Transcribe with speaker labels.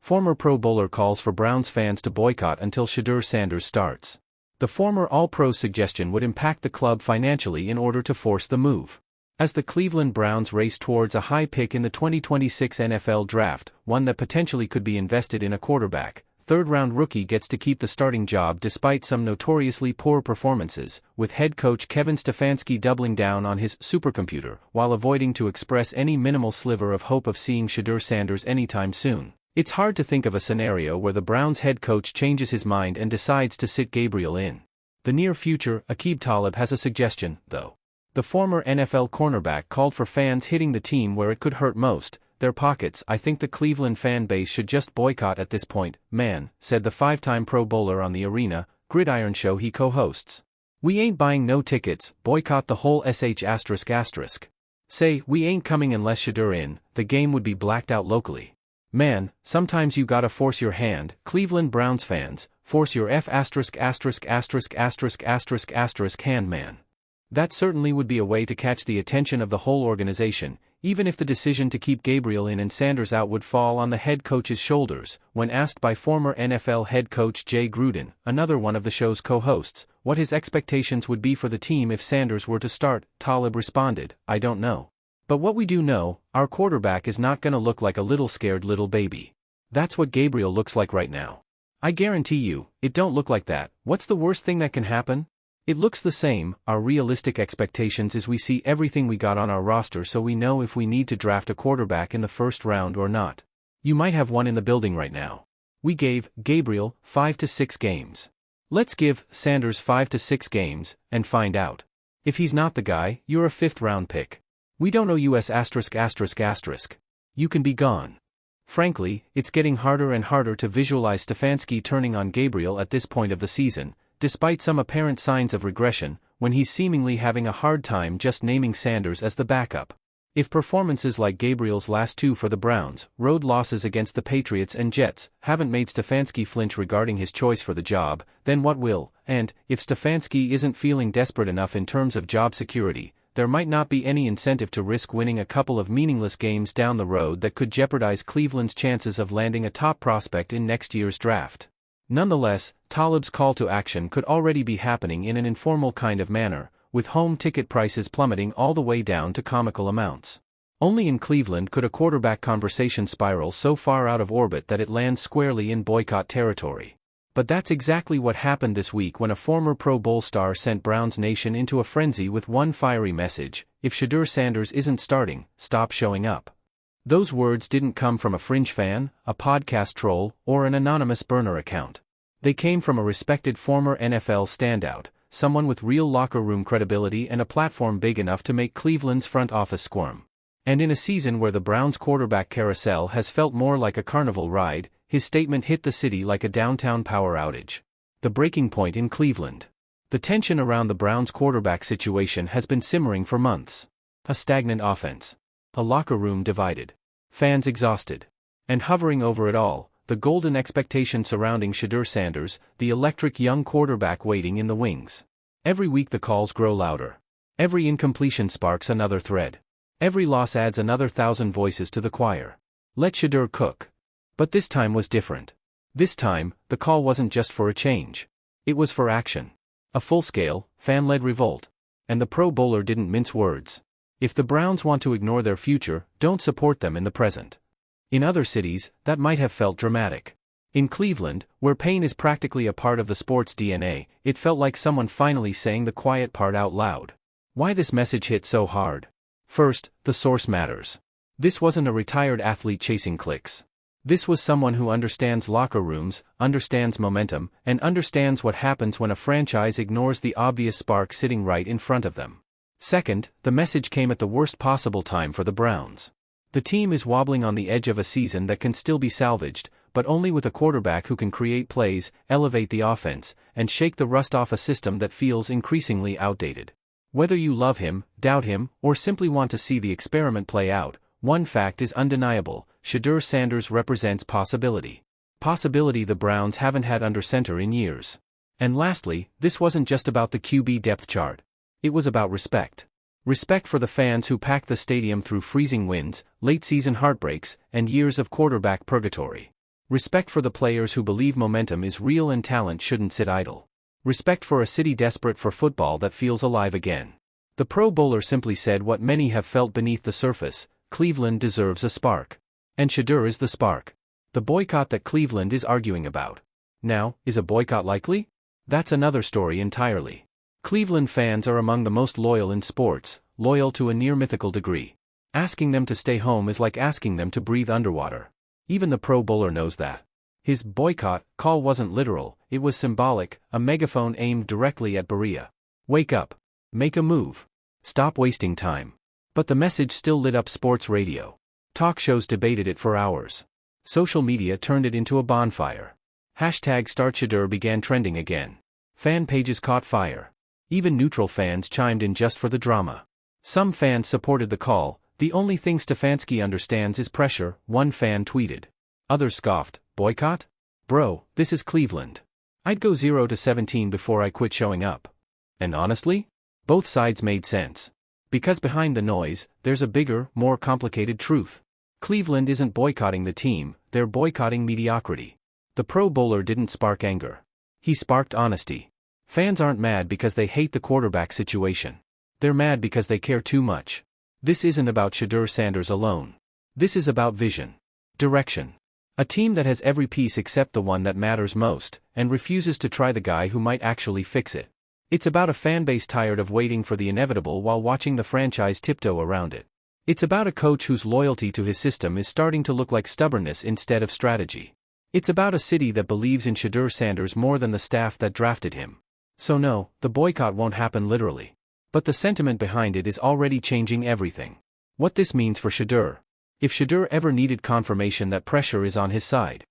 Speaker 1: Former Pro Bowler calls for Browns fans to boycott until Shedeur Sanders starts. The former All-Pro suggestion would impact the club financially in order to force the move. As the Cleveland Browns race towards a high pick in the 2026 NFL Draft, one that potentially could be invested in a quarterback, third-round rookie gets to keep the starting job despite some notoriously poor performances, with head coach Kevin Stefanski doubling down on his supercomputer while avoiding to express any minimal sliver of hope of seeing Shedeur Sanders anytime soon. It's hard to think of a scenario where the Browns head coach changes his mind and decides to sit Gabriel in the near future. Aqib Talib has a suggestion, though. The former NFL cornerback called for fans hitting the team where it could hurt most, their pockets. "I think the Cleveland fan base should just boycott at this point, man," said the five-time Pro Bowler on the Arena Gridiron show he co-hosts. "We ain't buying no tickets, boycott the whole sh***. Say, we ain't coming unless Shedeur in, the game would be blacked out locally. Man, sometimes you gotta force your hand, Cleveland Browns fans, force your hand, man." That certainly would be a way to catch the attention of the whole organization, even if the decision to keep Gabriel in and Sanders out would fall on the head coach's shoulders. When asked by former NFL head coach Jay Gruden, another one of the show's co-hosts, what his expectations would be for the team if Sanders were to start, Talib responded, "I don't know. But what we do know, our quarterback is not gonna look like a little scared little baby. That's what Gabriel looks like right now. I guarantee you, it don't look like that. What's the worst thing that can happen? It looks the same. Our realistic expectations is we see everything we got on our roster so we know if we need to draft a quarterback in the first round or not. You might have one in the building right now. We gave Gabriel 5 to 6 games. Let's give Sanders 5 to 6 games, and find out. If he's not the guy, you're a 5th round pick. We don't owe you *****. You can be gone." Frankly, it's getting harder and harder to visualize Stefanski turning on Gabriel at this point of the season, despite some apparent signs of regression, when he's seemingly having a hard time just naming Sanders as the backup. If performances like Gabriel's last two for the Browns, road losses against the Patriots and Jets, haven't made Stefanski flinch regarding his choice for the job, then what will? And, if Stefanski isn't feeling desperate enough in terms of job security, there might not be any incentive to risk winning a couple of meaningless games down the road that could jeopardize Cleveland's chances of landing a top prospect in next year's draft. Nonetheless, Talib's call to action could already be happening in an informal kind of manner, with home ticket prices plummeting all the way down to comical amounts. Only in Cleveland could a quarterback conversation spiral so far out of orbit that it lands squarely in boycott territory. But that's exactly what happened this week when a former Pro Bowl star sent Browns Nation into a frenzy with one fiery message: "If Shedeur Sanders isn't starting, stop showing up." Those words didn't come from a fringe fan, a podcast troll, or an anonymous burner account. They came from a respected former NFL standout, someone with real locker room credibility and a platform big enough to make Cleveland's front office squirm. And in a season where the Browns' quarterback carousel has felt more like a carnival ride, his statement hit the city like a downtown power outage. The breaking point in Cleveland. The tension around the Browns' quarterback situation has been simmering for months. A stagnant offense. A locker room divided. Fans exhausted. And hovering over it all, the golden expectation surrounding Shedeur Sanders, the electric young quarterback waiting in the wings. Every week the calls grow louder. Every incompletion sparks another thread. Every loss adds another 1,000 voices to the choir. Let Shedeur cook. But this time was different. This time, the call wasn't just for a change. It was for action. A full-scale, fan-led revolt. And the Pro Bowler didn't mince words. If the Browns want to ignore their future, don't support them in the present. In other cities, that might have felt dramatic. In Cleveland, where pain is practically a part of the sport's DNA, it felt like someone finally saying the quiet part out loud. Why this message hit so hard? First, the source matters. This wasn't a retired athlete chasing clicks. This was someone who understands locker rooms, understands momentum, and understands what happens when a franchise ignores the obvious spark sitting right in front of them. Second, the message came at the worst possible time for the Browns. The team is wobbling on the edge of a season that can still be salvaged, but only with a quarterback who can create plays, elevate the offense, and shake the rust off a system that feels increasingly outdated. Whether you love him, doubt him, or simply want to see the experiment play out, one fact is undeniable: Shedeur Sanders represents possibility. Possibility the Browns haven't had under center in years. And lastly, this wasn't just about the QB depth chart. It was about respect. Respect for the fans who packed the stadium through freezing winds, late-season heartbreaks, and years of quarterback purgatory. Respect for the players who believe momentum is real and talent shouldn't sit idle. Respect for a city desperate for football that feels alive again. The Pro Bowler simply said what many have felt beneath the surface: Cleveland deserves a spark. And Shedeur is the spark. The boycott that Cleveland is arguing about. Now, is a boycott likely? That's another story entirely. Cleveland fans are among the most loyal in sports, loyal to a near mythical degree. Asking them to stay home is like asking them to breathe underwater. Even the Pro Bowler knows that. His boycott call wasn't literal, it was symbolic, a megaphone aimed directly at Berea. Wake up. Make a move. Stop wasting time. But the message still lit up sports radio. Talk shows debated it for hours. Social media turned it into a bonfire. #StartShedeur began trending again. Fan pages caught fire. Even neutral fans chimed in just for the drama. Some fans supported the call. "The only thing Stefanski understands is pressure," one fan tweeted. Others scoffed. "Boycott? Bro, this is Cleveland. I'd go 0-17 before I quit showing up." And honestly, both sides made sense. Because behind the noise, there's a bigger, more complicated truth. Cleveland isn't boycotting the team, they're boycotting mediocrity. The Pro Bowler didn't spark anger. He sparked honesty. Fans aren't mad because they hate the quarterback situation. They're mad because they care too much. This isn't about Shedeur Sanders alone. This is about vision. Direction. A team that has every piece except the one that matters most, and refuses to try the guy who might actually fix it. It's about a fanbase tired of waiting for the inevitable while watching the franchise tiptoe around it. It's about a coach whose loyalty to his system is starting to look like stubbornness instead of strategy. It's about a city that believes in Shedeur Sanders more than the staff that drafted him. So no, the boycott won't happen literally. But the sentiment behind it is already changing everything. What this means for Shedeur. If Shedeur ever needed confirmation that pressure is on his side,